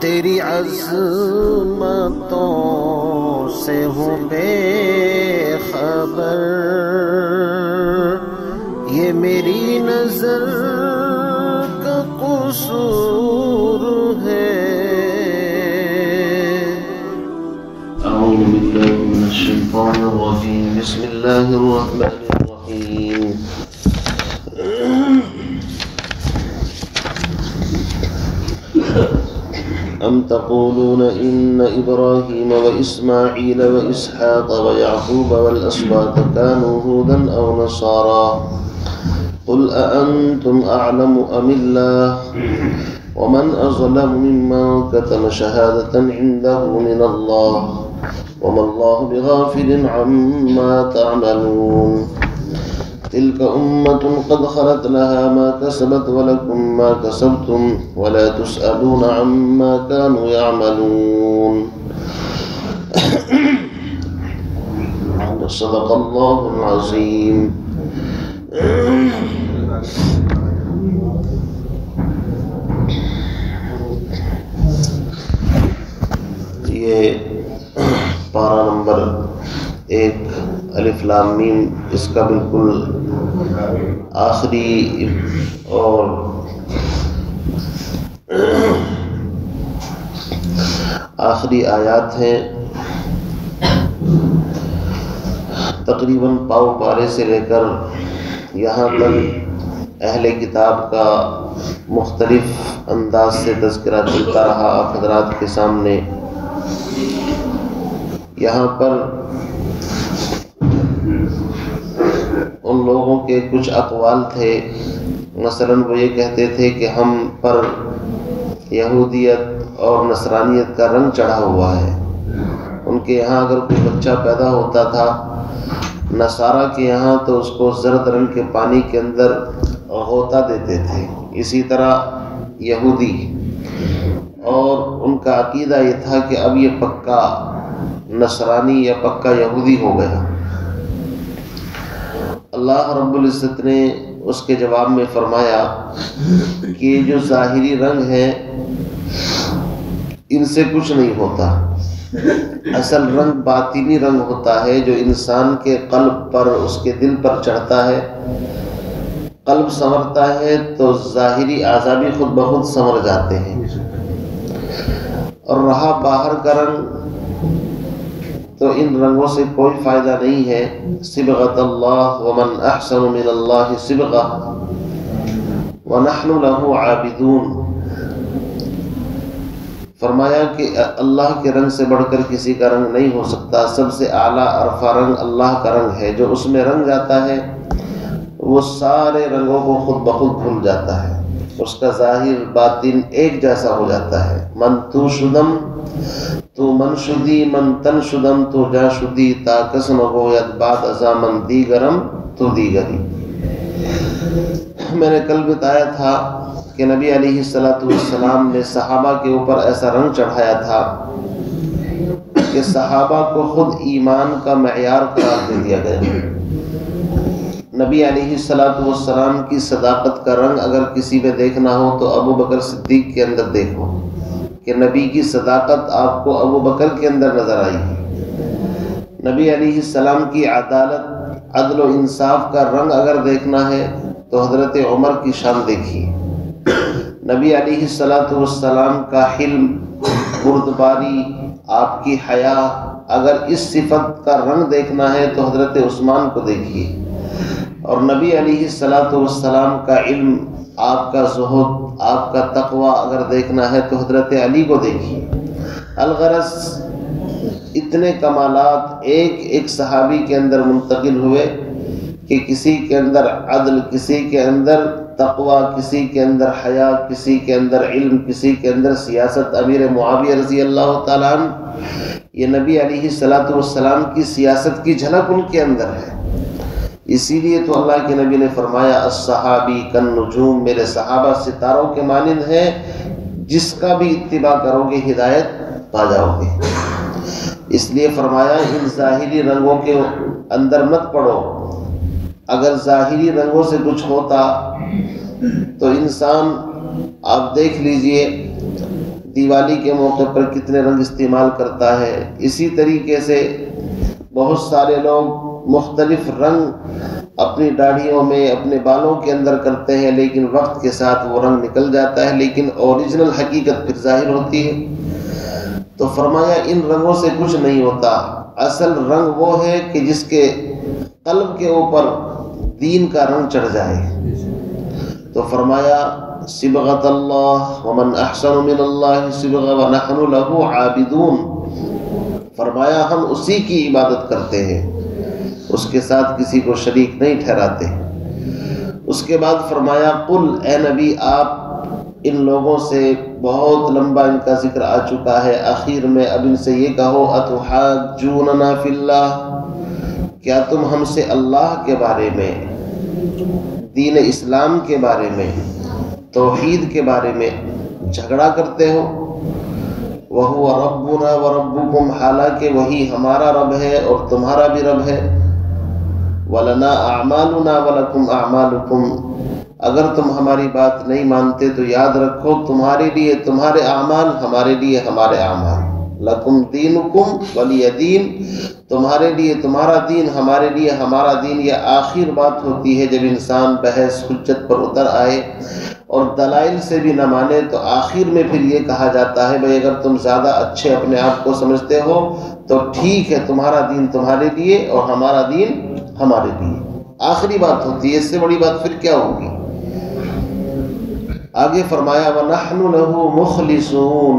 تیری عظمتوں سے ہوں بے خبر، یہ میری نظر کا قصور ہے۔ اعوذ باللہ من الشیطان الرجیم، بسم اللہ الرحمن الرحیم۔ ام تقولون ان ابراہیم واسماعیل واسحاق ویعقوب والاسباط كانوا هودا او نصارا قل اانتم اعلم ام اللہ ومن اظلم ممن كتم شهادة عنده من اللہ وما اللہ بغافل عما تعملون۔ تلك أمة قد خلت لها ما كسبت ولكم ما كسبتم ولا تسألون عما كانوا يعملون۔ صدق الله العظيم۔ یہ پارہ نمبر 1 الف لام میم، اس کا بالکل آخری اور آخری آیات ہیں۔ تقریباً پاؤ پارے سے لے کر یہاں تک اہل کتاب کا مختلف انداز سے تذکرہ چلتا رہا آپ حضرات کے سامنے۔ یہاں پر ان لوگوں کے کچھ اقوال تھے، مثلاً وہ یہ کہتے تھے کہ ہم پر یہودیت اور نصرانیت کا رنگ چڑھا ہوا ہے۔ ان کے یہاں اگر کوئی بچہ پیدا ہوتا تھا نصارہ کے یہاں تو اس کو زرد رنگ کے پانی کے اندر غوطہ دیتے تھے، اسی طرح یہودی، اور ان کا عقیدہ یہ تھا کہ اب یہ پکا نصرانی یا پکا یہودی ہو گیا۔ اللہ رب العزت نے اس کے جواب میں فرمایا کہ جو ظاہری رنگ ہے ان سے کچھ نہیں ہوتا، اصل رنگ باطنی رنگ ہوتا ہے جو انسان کے قلب پر، اس کے دل پر چڑھتا ہے۔ قلب سنورتا ہے تو ظاہری اعضاء بھی خود بخود سنور جاتے ہیں، اور رہا باہر کا رنگ تو ان رنگوں سے کوئی فائدہ نہیں ہے۔ صبغۃ اللہ ومن احسن من اللہ صبغہ ونحن له عابدون۔ فرمایا کہ اللہ کے رنگ سے بڑھ کر کسی کا رنگ نہیں ہو سکتا، سب سے اعلیٰ عرفہ رنگ اللہ کا رنگ ہے۔ جو اس میں رنگ جاتا ہے وہ سارے رنگوں کو خود بخود بھول جاتا ہے، اس کا ظاہر باطن ایک جیسا ہو جاتا ہے۔ من تو شدم تو من شدی، من تن شدم تو جا شدی، تا کسم گوید بعد ازا من دیگرم تو دیگری۔ میں نے کل بتایا تھا کہ نبی علیہ السلام نے صحابہ کے اوپر ایسا رنگ چڑھایا تھا کہ صحابہ کو خود ایمان کا معیار قرار دے دیا گیا۔ نبی علیہ السلام کی صداقت کا رنگ اگر کسی میں دیکھنا ہو تو ابو بکر صدیق کے اندر دیکھو، کہ نبی کی صداقت آپ کو ابو بکر کے اندر نظر آئی ہے۔ نبی علیہ السلام کی عدالت، عدل و انصاف کا رنگ اگر دیکھنا ہے تو حضرت عمر کی شان دیکھیے۔ نبی علیہ السلام کا حلم، بردباری، آپ کی حیا، اگر اس صفت کا رنگ دیکھنا ہے تو حضرت عثمان کو دیکھیے۔ اور نبی علیہ السلام کا علم، آپ کا زہد، آپ کا تقوی اگر دیکھنا ہے تو حضرت علی کو دیکھیے۔ الغرض اتنے کمالات ایک ایک صحابی کے اندر منتقل ہوئے کہ کسی کے اندر عدل، کسی کے اندر تقوی، کسی کے اندر حیا، کسی کے اندر علم، کسی کے اندر سیاست۔ امیر معاویہ رضی اللہ تعالیٰ عنہ، یہ نبی علیہ السلام کی سیاست کی جھلک ان کے اندر ہے۔ اسی لیے تو اللہ کے نبی نے فرمایا الصحابی کالنجوم، میرے صحابہ ستاروں کے مانند ہیں، جس کا بھی اتباع کرو گے ہدایت پا جاؤ گے۔ اس لیے فرمایا ان ظاہری رنگوں کے اندر مت پڑو۔ اگر ظاہری رنگوں سے کچھ ہوتا تو انسان، آپ دیکھ لیجئے، دیوالی کے موقع پر کتنے رنگ استعمال کرتا ہے، اسی طریقے سے بہت سارے لوگ مختلف رنگ اپنی داڑھیوں میں، اپنے بالوں کے اندر کرتے ہیں، لیکن وقت کے ساتھ وہ رنگ نکل جاتا ہے، لیکن اوریجنل حقیقت پھر ظاہر ہوتی ہے۔ تو فرمایا ان رنگوں سے کچھ نہیں ہوتا، اصل رنگ وہ ہے کہ جس کے قلب کے اوپر دین کا رنگ چڑھ جائے۔ تو فرمایا صبغۃ اللہ ومن احسن من اللہ صبغہ ونحن له عابدون، فرمایا ہم اسی کی عبادت کرتے ہیں، اس کے ساتھ کسی کو شریک نہیں ٹھہراتے۔ اس کے بعد فرمایا قل، اے نبی آپ ان لوگوں سے، بہت لمبا ان کا ذکر آ چکا ہے، آخر میں اب ان سے یہ کہو اتحاجوننا فی اللہ، کیا تم ہم سے اللہ کے بارے میں، دین اسلام کے بارے میں، توحید کے بارے میں جھگڑا کرتے ہو؟ وَهُوَ رَبُّنَا وَرَبُّكُمْ، حالانکہ وہی ہمارا رب ہے اور تمہارا بھی رب ہے۔ وَلَنَا أَعْمَالُنَا وَلَكُمْ أَعْمَالُكُمْ، اگر تم ہماری بات نہیں مانتے تو یاد رکھو تمہارے لیے تمہارے اعمال، ہمارے لیے ہمارے اعمال۔ لَكُمْ دِينُكُمْ وَلِيَ دِينِ، تمہارے لیے تمہارا دین، ہمارے لیے ہمارا دین۔ یہ آخر بات ہوتی ہے جب انسان بحث حجت پر اتر آئے اور دلائل سے بھی نہ مانے، تو آخر میں پھر یہ کہا جاتا ہے بھئی اگر تم زیادہ اچھے اپنے آپ کو سمجھتے ہو تو ٹھیک ہے، تمہارا دین تمہارے لیے اور ہمارا دین ہمارے لیے۔ آخری بات ہوتی ہے، اس سے بڑی بات پھر کیا ہوگی؟ آگے فرمایا وَنَحْنُ لَهُ مُخْلِصُونَ،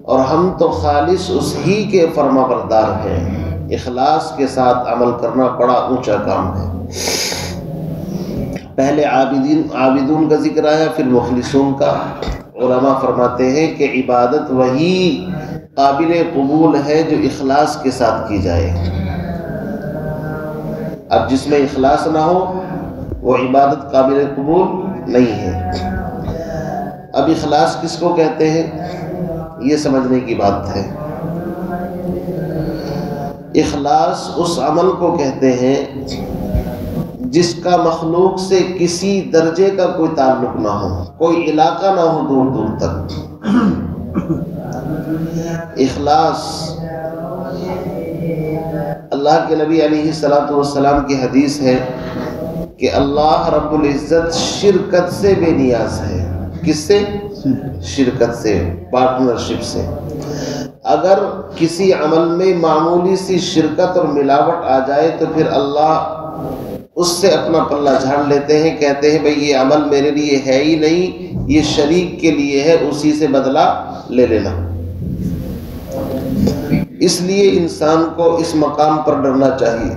اور ہم تو خالص اس ہی کے فرما بردار ہیں۔ اخلاص کے ساتھ عمل کرنا بڑا اونچا کام ہے۔ پہلے عابدون کا ذکر آیا، پھر مخلصون کا۔ علماء فرماتے ہیں کہ عبادت وہی قابل قبول ہے جو اخلاص کے ساتھ کی جائے۔ اب جس میں اخلاص نہ ہو وہ عبادت قابل قبول نہیں ہے۔ اب اخلاص کس کو کہتے ہیں یہ سمجھنے کی بات ہے۔ اخلاص اس عمل کو کہتے ہیں جس کا مخلوق سے کسی درجے کا کوئی تعلق نہ ہو، کوئی علاقہ نہ ہو دور دور تک۔ اخلاص، اللہ کے نبی علیہ الصلوۃ والسلام کی حدیث ہے کہ اللہ رب العزت شرکت سے بے نیاز ہے۔ کس سے؟ شرکت سے، پارٹنرشپ سے۔ اگر کسی عمل میں معمولی سی شرکت اور ملاوٹ آ جائے تو پھر اللہ اس سے اپنا پلہ جھاڑ لیتے ہیں، کہتے ہیں بھئی یہ عمل میرے لیے ہے ہی نہیں، یہ شریک کے لیے ہے، اسی سے بدلہ لے لینا۔ اس لیے انسان کو اس مقام پر ڈرنا چاہیے۔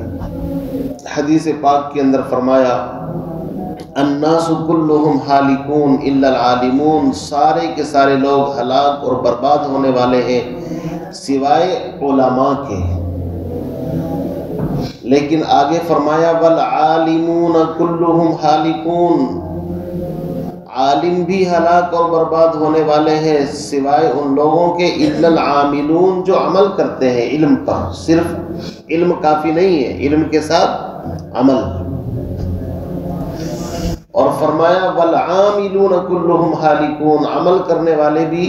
حدیث پاک کے اندر فرمایا الناس کلہم ہالکون الا العالمون، سارے کے سارے لوگ ہلاک اور برباد ہونے والے ہیں سوائے علماء کے۔ لیکن آگے فرمایا والعالمون کلہم ہالکون، عالم بھی ہلاک اور برباد ہونے والے ہیں سوائے ان لوگوں کے الا العاملون، جو عمل کرتے ہیں علم پر۔ صرف علم کافی نہیں ہے، علم کے ساتھ عمل۔ اور فرمایا والعاملون کلہم ہالکون، عمل کرنے والے بھی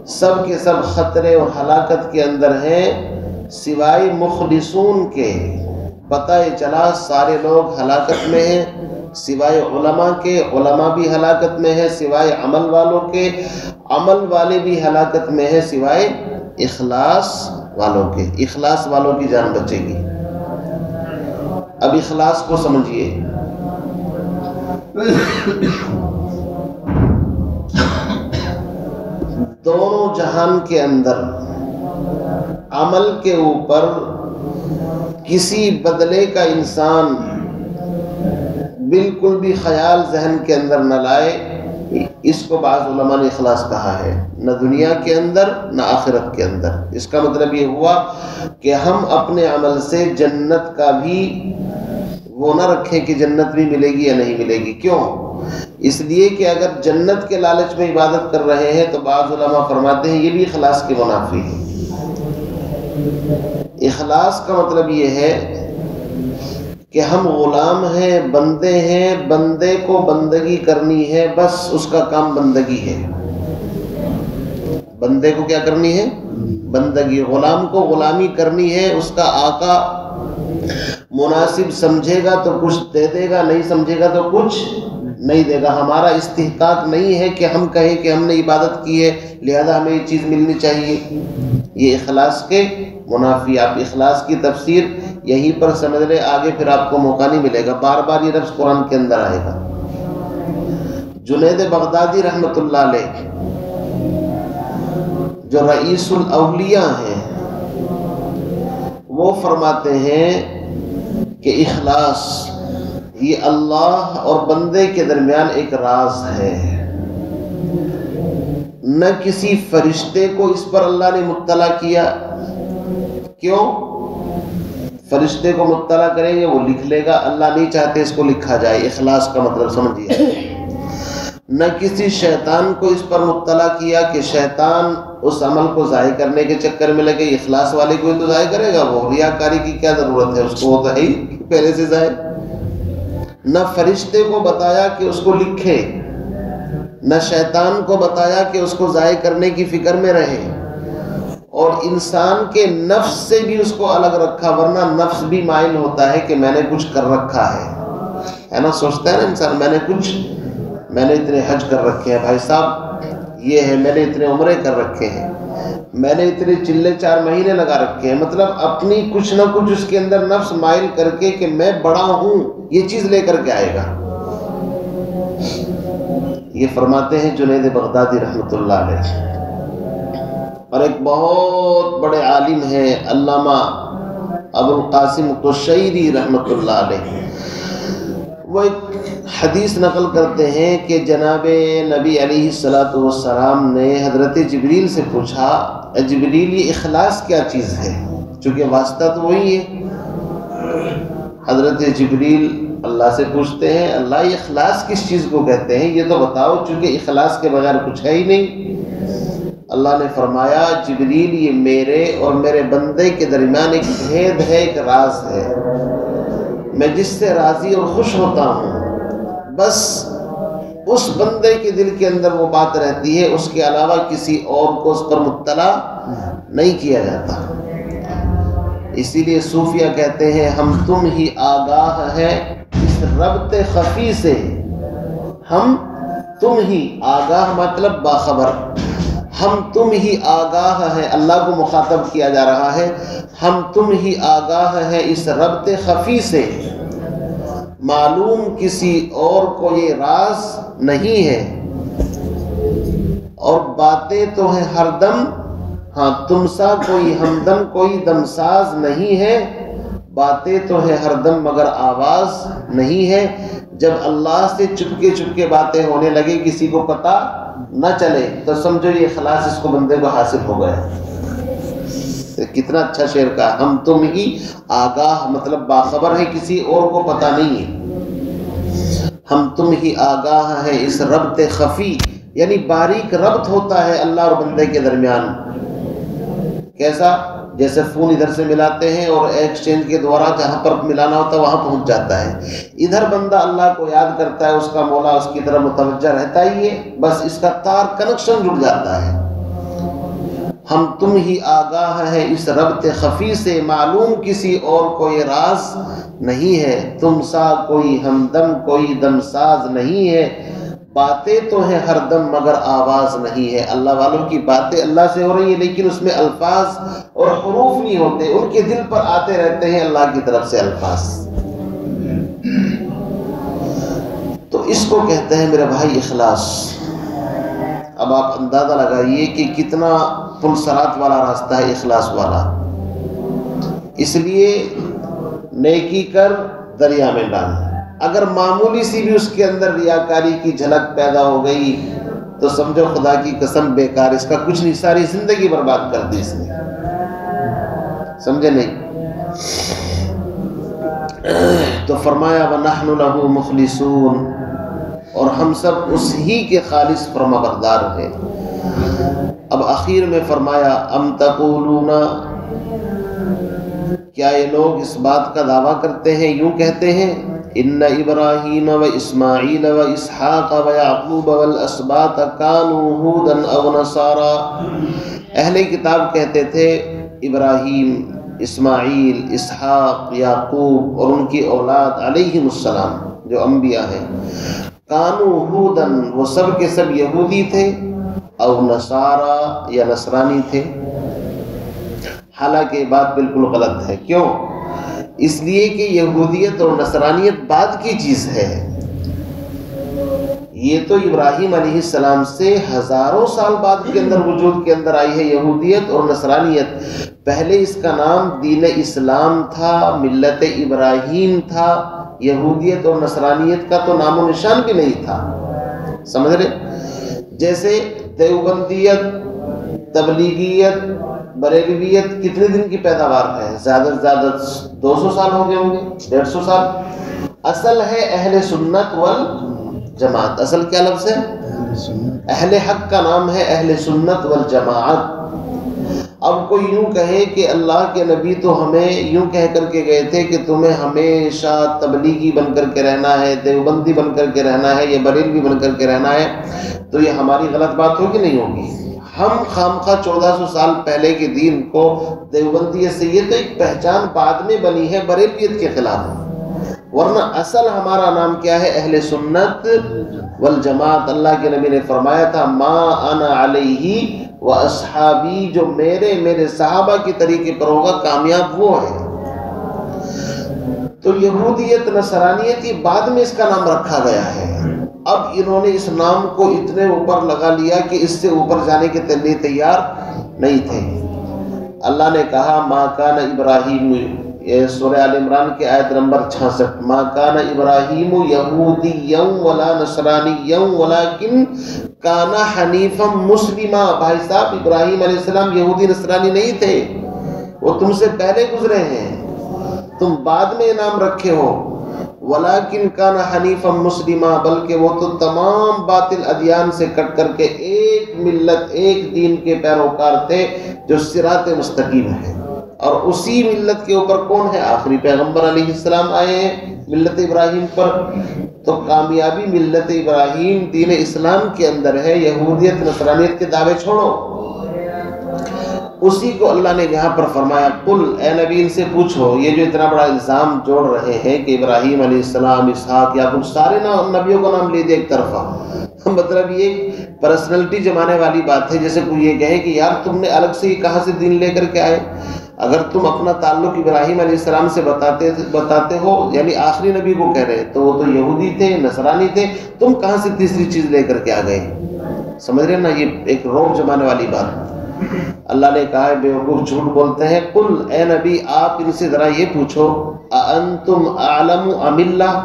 سب کے سب خطرے اور ہلاکت کے اندر ہیں سوائے مخلصون کے۔ پتہ چلا سارے لوگ ہلاکت میں ہیں سوائے علماء کے، علماء بھی ہلاکت میں ہیں سوائے عمل والوں کے، عمل والے بھی ہلاکت میں ہیں سوائے اخلاص والوں کے۔ اخلاص والوں کی جان بچے گی۔ اب اخلاص کو سمجھیے۔ دونوں جہان کے اندر عمل کے اوپر کسی بدلے کا انسان بالکل بھی خیال ذہن کے اندر نہ لائے، اس کو بعض علماء نے اخلاص کہا ہے، نہ دنیا کے اندر نہ آخرت کے اندر۔ اس کا مطلب یہ ہوا کہ ہم اپنے عمل سے جنت کا بھی وہ نہ رکھیں کہ جنت بھی ملے گی یا نہیں ملے گی۔ کیوں؟ اس لیے کہ اگر جنت کے لالچ میں عبادت کر رہے ہیں تو بعض علماء فرماتے ہیں یہ بھی اخلاص کے منافی ہے۔ اخلاص کا مطلب یہ ہے کہ ہم غلام ہیں، بندے ہیں، بندے کو بندگی کرنی ہے، بس اس کا کام بندگی ہے۔ بندے کو کیا کرنی ہے؟ بندگی. غلام کو غلامی کرنی ہے. اس کا آقا مناسب سمجھے گا تو کچھ دے دے گا, نہیں سمجھے گا تو کچھ نہیں دے گا. ہمارا استحقاق نہیں ہے کہ ہم کہیں کہ ہم نے عبادت کی ہے لہذا ہمیں یہ چیز ملنی چاہیے. یہ اخلاص کے منافی. آپ اخلاص کی تفسیر یہیں پر سمجھ لیں, آگے پھر آپ کو موقع نہیں ملے گا. بار بار یہ لفظ قرآن کے اندر آئے گا. جنید بغدادی رحمۃ اللہ علیہ جو رئیس الاولیاء ہیں, وہ فرماتے ہیں کہ اخلاص یہ اللہ اور بندے کے درمیان ایک راز ہے. نہ کسی فرشتے کو اس پر اللہ نے مطلع کیا. کیوں؟ فرشتے کو مطلع کریں گے وہ لکھ لے گا, اللہ نہیں چاہتے اس کو لکھا جائے. اخلاص کا مطلب سمجھیے. نہ کسی شیطان کو اس پر مطلع کیا کہ شیطان اس عمل کو ضائع کرنے کے چکر میں لگے. اخلاص والے کو تو ضائع کرے گا, وہ ریاکاری کی کیا ضرورت ہے اس کو, وہ تو ہے ہی پہلے سے ضائع. نہ فرشتے کو بتایا کہ اس کو لکھے, نہ شیطان کو بتایا کہ اس کو ضائع کرنے کی فکر میں رہے, اور انسان کے نفس سے بھی اس کو الگ رکھا. ورنہ نفس بھی مائل ہوتا ہے کہ میں نے کچھ کر رکھا ہے نا. سوچتا ہے نا انسان, میں نے اتنے حج کر رکھے ہیں بھائی صاحب, یہ ہے, میں نے اتنے عمرے کر رکھے ہیں, میں نے اتنے چلے 4 مہینے لگا رکھے ہیں. مطلب اپنی کچھ نہ کچھ اس کے اندر نفس مائل کر کے کہ میں بڑا ہوں, یہ چیز لے کر کے آئے گا. یہ فرماتے ہیں جنید بغدادی رحمۃ اللہ علیہ. اور ایک بہت بڑے عالم ہیں علامہ ابو القاسم قشیری رحمۃ اللہ علیہ, وہ ایک حدیث نقل کرتے ہیں کہ جناب نبی علیہ الصلوۃ والسلام نے حضرت جبریل سے پوچھا, جبریل یہ اخلاص کیا چیز ہے؟ چونکہ واسطہ تو وہی ہے. حضرت جبریل اللہ سے پوچھتے ہیں, اللہ یہ اخلاص کس چیز کو کہتے ہیں, یہ تو بتاؤ, چونکہ اخلاص کے بغیر کچھ ہے ہی نہیں. اللہ نے فرمایا, جبریل یہ میرے اور میرے بندے کے درمیان ایک بھید ہے, ایک راز ہے. میں جس سے راضی اور خوش ہوتا ہوں بس اس بندے کے دل کے اندر وہ بات رہتی ہے, اس کے علاوہ کسی اور کو اس پر مطلع نہیں کیا جاتا. اسی لیے صوفیہ کہتے ہیں ہم تم ہی آگاہ ہیں اس ربط خفی سے. ہم تم ہی آگاہ مطلب باخبر, ہم تم ہی آگاہ ہیں, اللہ کو مخاطب کیا جا رہا ہے, ہم تم ہی آگاہ ہیں اس ربط خفی سے, معلوم کسی اور کو یہ راز نہیں ہے, اور باتیں تو ہیں ہر دم, ہاں تم سا کوئی ہمدم کوئی دمساز نہیں ہے, باتیں تو ہیں ہر دم مگر آواز نہیں ہے. جب اللہ سے چپکے باتیں ہونے لگے, کسی کو پتہ نہ چلے, تو سمجھو یہ اخلاص اس کو بندے کو حاصل ہو گیا. کتنا اچھا شعر کا, ہم تم ہی آگاہ مطلب باخبر ہے, کسی اور کو پتہ نہیں ہے. ہم تم ہی آگاہ ہیں اس ربط خفی, یعنی باریک ربط ہوتا ہے اللہ اور بندے کے درمیان. کیسا؟ جیسے فون ادھر سے ملاتے ہیں اور ایکسچینج کے دوارا جہاں پر ملانا ہوتا ہے وہاں پہنچ جاتا ہے. ادھر بندہ اللہ کو یاد کرتا ہے, اس کا مولا اس کی طرف متوجہ رہتا ہی ہے, بس اس کا تار کنیکشن جڑ جاتا ہے. ہم تم ہی آگاہ ہیں اس ربط خفی سے, معلوم کسی اور کو یہ راز نہیں ہے, تم سا کوئی ہمدم کوئی دمساز نہیں ہے, باتیں تو ہیں ہر دم مگر آواز نہیں ہے. اللہ والوں کی باتیں اللہ سے ہو رہی ہیں لیکن اس میں الفاظ اور حروف نہیں ہوتے, ان کے دل پر آتے رہتے ہیں اللہ کی طرف سے الفاظ. تو اس کو کہتے ہیں میرے بھائی اخلاص. اب آپ اندازہ لگائیے کہ کتنا پلسرات والا راستہ ہے اخلاص والا. اس لیے نیکی کر دریا میں ڈال, اگر معمولی سی بھی اس کے اندر ریاکاری کی جھلک پیدا ہو گئی تو سمجھو خدا کی قسم بیکار, اس کا کچھ نہیں, ساری زندگی برباد کر دی اس نے. سمجھے نہیں؟ تو فرمایا وَنَحْنُ لَهُ مُخْلِصُونَ, اور ہم سب اس ہی کے خالص فرما بردار ہیں. اب اخیر میں فرمایا ام تقولون, کیا یہ لوگ اس بات کا دعویٰ کرتے ہیں, یوں کہتے ہیں ان ابراہیم و اسماعیل و اسحاق و یعقوب والاسباط کانوا ھودا او نصارا. اہل کتاب کہتے تھے ابراہیم، اسماعیل، اسحاق، یعقوب اور ان کی اولاد علیہم السلام جو انبیاء ہیں، کانوا ھودا وہ سب کے سب یہودی تھے، او نصارا یا نصرانی تھے. حالانکہ یہ بات بالکل غلط ہے. کیوں؟ اس لیے کہ یہودیت اور نصرانیت بعد کی چیز ہے. یہ تو ابراہیم علیہ السلام سے ہزاروں سال بعد کے اندر وجود کے اندر آئی ہے یہودیت اور نصرانیت. پہلے اس کا نام دین اسلام تھا، ملت ابراہیم تھا. یہودیت اور نصرانیت کا تو نام و نشان بھی نہیں تھا. سمجھ رہے؟ جیسے دیوبندیت، تبلیغیت، بریلویت کتنے دن کی پیداوار ہے؟ زیادہ سے زیادہ 200 سال ہو گئے ہوں گے، 150 سال. اصل ہے اہل سنت والجماعت. اصل کیا لفظ ہے؟ اہل حق کا نام ہے اہل سنت والجماعت. اب کوئی یوں کہے کہ اللہ کے نبی تو ہمیں یوں کہہ کر کے گئے تھے کہ تمہیں ہمیشہ تبلیغی بن کر کے رہنا ہے، دیوبندی بن کر کے رہنا ہے، یا بریلوی بن کر کے رہنا ہے، تو یہ ہماری غلط بات ہوگی نہیں ہوگی؟ ہم خامخواہ 1400 سال پہلے کے دین کو دیوبندیت سے، یہ تو ایک پہچان بعد میں بنی ہے بریلویت کے خلاف، ورنہ اصل ہمارا نام کیا ہے؟ اہل سنت والجماعت. اللہ کے نبی نے فرمایا تھا ما انا علیہ و اصحابی، جو میرے صحابہ کے طریقے پر ہوگا کامیاب وہ ہے. تو یہودیت، نصرانیت یہ بعد میں اس کا نام رکھا گیا ہے. اب انہوں نے اس نام کو اتنے اوپر لگا لیا کہ اس سے اوپر جانے کے لیے تیار نہیں تھے. اللہ نے کہا ما کان ابراہیم، یہ سورہ آل عمران کی آیت نمبر 66، ما کان ابراہیم یہودیا ولا نصرانیا ولکن کان حنیفا مسلما. بھائی صاحب، ابراہیم علیہ السلام یہودی نصرانی نہیں تھے، وہ تم سے پہلے گزرے ہیں، تم بعد میں نام رکھے ہو. ولیکن کان حنیفا مسلما، بلکہ وہ تو تمام باطل ادیان سے کٹ کر کے ایک ملت، ایک دین کے پیروکار تھے جو صراط مستقیم ہے. اور اسی ملت کے اوپر کون ہے؟ آخری پیغمبر علیہ السلام آئے ہیں ملت ابراہیم پر. تو کامیابی ملت ابراہیم دین اسلام کے اندر ہے. یہودیت، نصرانیت کے دعوے چھوڑو. اسی کو اللہ نے یہاں پر فرمایا قل، اے نبی ان سے پوچھو. یہ جو اتنا بڑا الزام جوڑ رہے ہیں کہ ابراہیم علیہ السلام، اسحاق، یعقوب، سارے نبیوں کو نام لے دیا ایک طرفہ، مطلب یہ پرسنلٹی جمانے والی بات ہے. جیسے کوئی یہ کہے کہ یار تم نے الگ سے یہ کہاں سے دین لے کر کے آئے؟ اگر تم اپنا تعلق ابراہیم علیہ السلام سے بتاتے ہو، یعنی آخری نبی کو کہہ رہے، تو وہ تو یہودی تھے، نصرانی تھے، تم کہاں سے تیسری چیز لے کر کے آ گئے؟ سمجھ رہے نا؟ یہ ایک روب جمانے والی بات. اللہ نے کہا ہے بیوقوف جھوٹ بولتے ہیں. قل، اے نبی آپ ان سے ذرا یہ پوچھو اانتم اعلم ام اللہ،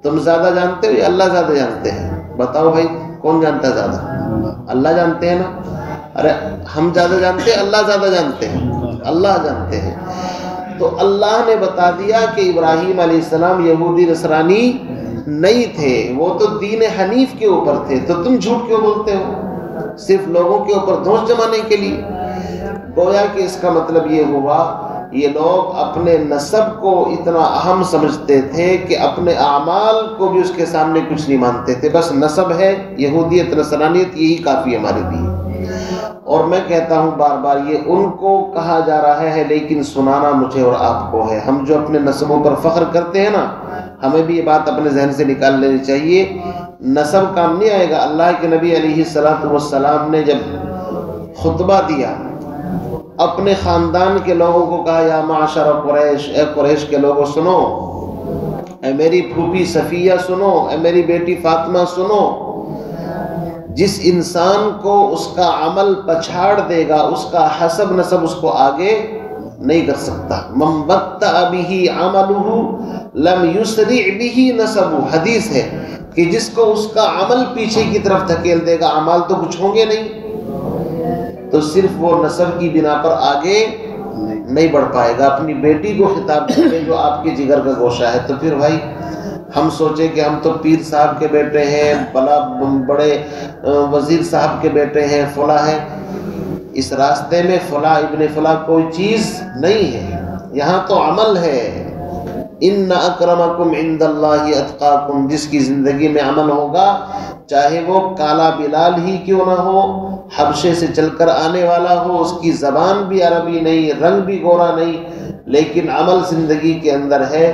تم زیادہ جانتے ہو یا اللہ زیادہ جانتے ہیں؟ بتاؤ بھائی، کون جانتا ہے زیادہ؟ اللہ جانتے ہیں نا. ارے ہم زیادہ جانتے ہیں، اللہ زیادہ جانتے ہیں؟ اللہ جانتے ہیں. تو اللہ نے بتا دیا کہ ابراہیم علیہ السلام یہودی نصرانی نہیں تھے، وہ تو دین حنیف کے اوپر تھے. تو تم جھوٹ کیوں بولتے ہو؟ صرف لوگوں کے اوپر دھوس جمانے کے لیے. گویا کہ اس کا مطلب یہ ہوا، یہ لوگ اپنے نسب کو اتنا اہم سمجھتے تھے کہ اپنے اعمال کو بھی اس کے سامنے کچھ نہیں مانتے تھے. بس نسب ہے، یہودیت، نصرانیت، یہی کافی ہمارے لیے. اور میں کہتا ہوں بار بار، یہ ان کو کہا جا رہا ہے لیکن سنانا مجھے اور آپ کو ہے. ہم جو اپنے نسبوں پر فخر کرتے ہیں نا، ہمیں بھی یہ بات اپنے ذہن سے نکال لینی چاہیے. نسب کام نہیں آئے گا. اللہ کے نبی علیہ السلام نے جب خطبہ دیا، اپنے خاندان کے لوگوں کو کہا یا معاشر قریش، اے قریش کے لوگوں سنو، اے میری پھوپھی صفیہ سنو، اے میری بیٹی فاطمہ سنو. جس انسان کو اس کا عمل پچھاڑ دے گا، اس کا حسب نسب اس کو آگے نہیں کر سکتا. من بطأ به عمله لم يسرع به نسبه، حدیث ہے کہ جس کو اس کا عمل پیچھے کی طرف دھکیل دے گا، اعمال تو کچھ ہوں گے نہیں، تو صرف وہ نسب کی بنا پر آگے نہیں بڑھ پائے گا. اپنی بیٹی کو خطاب کرے جو آپ کے جگر کا گوشہ ہے. تو پھر بھائی ہم سوچے کہ ہم تو پیر صاحب کے بیٹے ہیں، بلا بڑے وزیر صاحب کے بیٹے ہیں، فلاں ہے. اس راستے میں فلاں ابن فلاں کوئی چیز نہیں ہے. یہاں تو عمل ہے، ان اکرمکم عند اللہ اتقاکم، جس کی زندگی میں عمل ہوگا چاہے وہ کالا بلال ہی کیوں نہ ہو، حبشے سے چل کر آنے والا ہو، اس کی زبان بھی عربی نہیں، رنگ بھی گورا نہیں، لیکن عمل زندگی کے اندر ہے،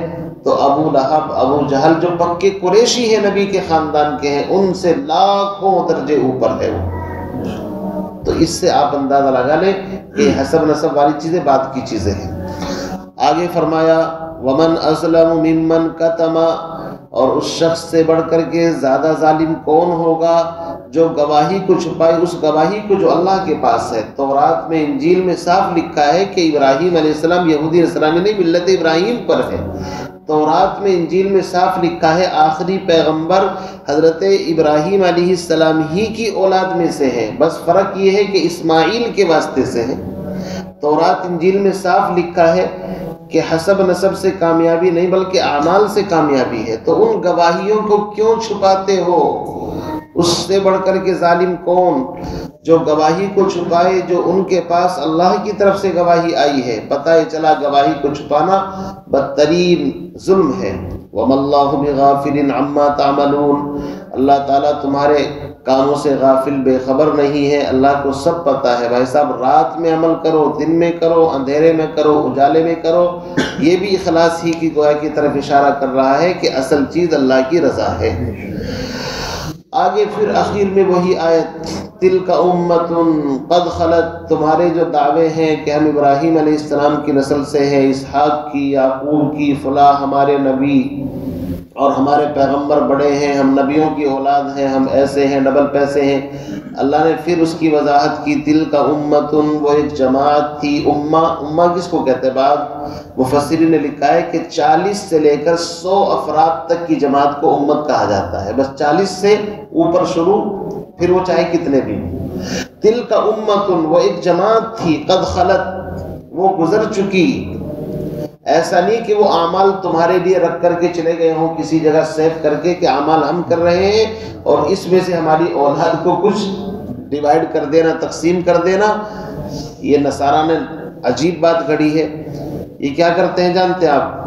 تو ابو لہب ابو جہل جو پکے قریشی ہیں، نبی کے خاندان کے ہیں، ان سے لاکھوں درجے اوپر ہے وہ۔ تو اس سے آپ اندازہ لگا لیں کہ حسب نسب والی چیزیں بات کی چیزیں ہیں۔ آگے فرمایا ومن اظلم ممن کتم، اور اس شخص سے بڑھ کر کے زیادہ ظالم کون ہوگا جو گواہی کو چھپائے، اس گواہی کو جو اللہ کے پاس ہے۔ تورات میں انجیل میں صاف لکھا ہے کہ ابراہیم علیہ السلام یہودی نصرانی نہیں، ملت ابراہیم پر ہے۔ تورات میں انجیل میں صاف لکھا ہے آخری پیغمبر حضرت ابراہیم علیہ السلام ہی کی اولاد میں سے ہیں، بس فرق یہ ہے کہ اسماعیل کے واسطے سے ہیں۔ تورات انجیل میں صاف لکھا ہے کہ حسب نسب سے کامیابی نہیں بلکہ اعمال سے کامیابی ہے، تو ان گواہیوں کو کیوں چھپاتے ہو؟ اس سے بڑھ کر کے ظالم کون جو گواہی کو چھپائے جو ان کے پاس اللہ کی طرف سے گواہی آئی ہے۔ پتہ چلا گواہی کو چھپانا بدترین ظلم ہے۔ وَمَا اللَّهُ بِغَافِلٍ عَمَّا تَعْمَلُونَ، اللہ تعالیٰ تمہارے کاموں سے غافل بے خبر نہیں ہے، اللہ کو سب پتہ ہے۔ بھائی صاحب، رات میں عمل کرو، دن میں کرو، اندھیرے میں کرو، اجالے میں کرو، یہ بھی اخلاص ہی کی گویا کی طرف اشارہ کر رہا ہے کہ اصل چیز اللہ کی رضا ہے۔ آگے پھر اخیر میں وہی آیت تلک امت قد خلت، تمہارے جو دعوے ہیں کہ ہم ابراہیم علیہ السلام کی نسل سے ہیں، اسحاق کی، یعقوب کی، فلاں ہمارے نبی اور ہمارے پیغمبر بڑے ہیں، ہم نبیوں کی اولاد ہیں، ہم ایسے ہیں، ڈبل پیسے ہیں۔ اللہ نے پھر اس کی وضاحت کی، تلک امت، وہ ایک جماعت تھی۔ امہ کس کو کہتے ہیں؟ بعض مفسرین نے لکھا ہے کہ 40 سے لے کر 100 افراد تک کی جماعت کو امت کہا جاتا ہے، بس 40 سے اوپر شروع، پھر وہ چاہے کتنے بھی۔ تلک امت، وہ ایک جماعت تھی، قد خلت، وہ گزر چکی۔ ایسا نہیں کہ وہ اعمال تمہارے لیے رکھ کر کے چلے گئے ہوں کسی جگہ سیو کر کے کہ اعمال ہم کر رہے ہیں اور اس میں سے ہماری اولاد کو کچھ ڈیوائیڈ کر دینا، تقسیم کر دینا۔ یہ نصارہ نے عجیب بات گھڑی ہے۔ یہ کیا کرتے ہیں جانتے ہیں آپ؟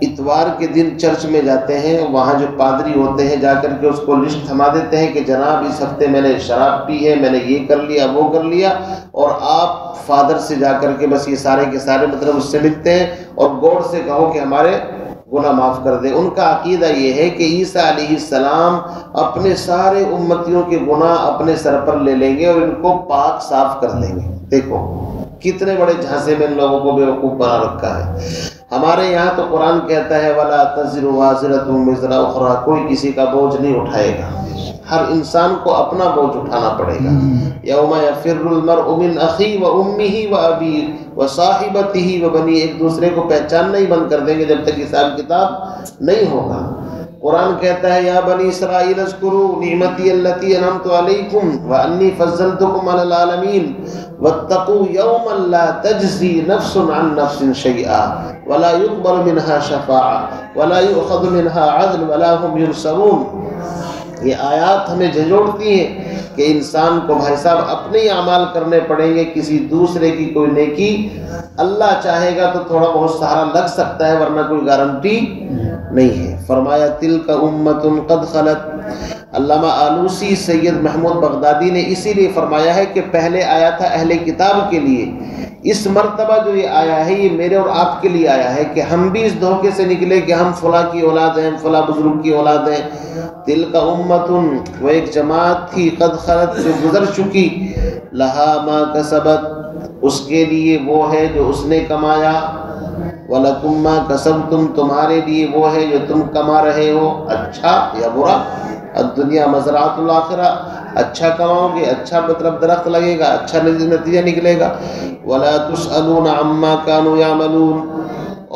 اتوار کے دن چرچ میں جاتے ہیں، وہاں جو پادری ہوتے ہیں جا کر کے اس کو لسٹ تھما دیتے ہیں کہ جناب اس ہفتے میں نے شراب پی ہے، میں نے یہ کر لیا وہ کر لیا، اور آپ فادر سے جا کر کے بس یہ سارے کے سارے مطلب اس سے لکھتے ہیں اور گوڑ سے کہو کہ ہمارے گناہ معاف کر دے۔ ان کا عقیدہ یہ ہے کہ عیسیٰ علیہ السلام اپنے سارے امتیوں کے گناہ اپنے سر پر لے لیں گے اور ان کو پاک صاف کر دیں گے۔ دیکھو کتنے بڑے جھانسے میں ان لوگوں کو بیوقوف بنا رکھا ہے۔ ہمارے یہاں تو قرآن کہتا ہے وَلَا تَزِرُ وَازِرَةٌ وِزْرَ أُخْرَىٰ، کوئی کسی کا بوجھ نہیں اٹھائے گا، ہر انسان کو اپنا بوجھ اٹھانا پڑے گا۔ یوم یفر المرء من اخیہ وامہ وابیہ وصاحبتہ وبنیہ، ایک دوسرے کو پہچاننا ہی بند کر دیں گے جب تک حساب کتاب نہیں ہوگا۔ قرآن کہتا ہے یا بنی اسرائیل اذکروا نعمتی التی انعمت علیکم وانی فضلتکم علی العالمین واتقوا یوما لا تجزی نفس عن نفس شیئا ولا یقبل منها شفاعة ولا یؤخذ منها عدل ولا هم ینصرون۔ یہ آیات ہمیں جھنجھوڑتی ہیں کہ انسان کو بھائی صاحب اپنے ہی اعمال کرنے پڑیں گے، کسی دوسرے کی کوئی نیکی اللہ چاہے گا تو تھوڑا بہت سہارا لگ سکتا ہے ورنہ کوئی گارنٹی نہیں ہے۔ فرمایا تلک امت قد خلت۔ علامہ آلوسی سید محمود بغدادی نے اسی لیے فرمایا ہے کہ پہلے آیا تھا اہل کتاب کے لیے، اس مرتبہ جو یہ آیا ہے یہ میرے اور آپ کے لیے آیا ہے کہ ہم بھی اس دھوکے سے نکلے کہ ہم فلاں کی اولاد ہیں، فلاں بزرگ کی اولاد ہیں۔ تلک امت، وہ ایک جماعت تھی، قد خلت، جو گزر چکی، لہا ما کسبت، اس کے لیے وہ ہے جو اس نے کمایا، وَلَكُمْ مَا كَسَبْتُمْ، تمہارے لیے وہ ہے جو تم کما رہے ہو، اچھا یا برا۔ الدنیا مزرعۃ الآخرہ، اچھا کماؤ گے اچھا مطلب درخت لگے گا، اچھا نتیجہ نکلے گا۔ وَلَا تُسْأَلُونَ عَمَّا كَانُوا يَعْمَلُونَ،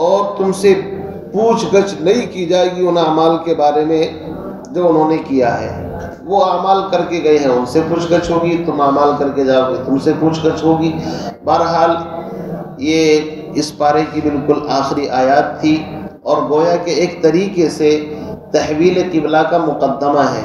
اور تم سے پوچھ گچھ نہیں کی جائے گی ان اعمال کے بارے میں جو انہوں نے کیا ہے۔ وہ اعمال کر کے گئے ہیں، ان سے پوچھ گچھ ہوگی، تم اعمال کر کے جاؤ گے تم سے پوچھ گچھ ہوگی۔ بہرحال یہ اس پارے کی بالکل آخری آیات تھی اور گویا کہ ایک طریقے سے تحویل قبلہ کا مقدمہ ہے۔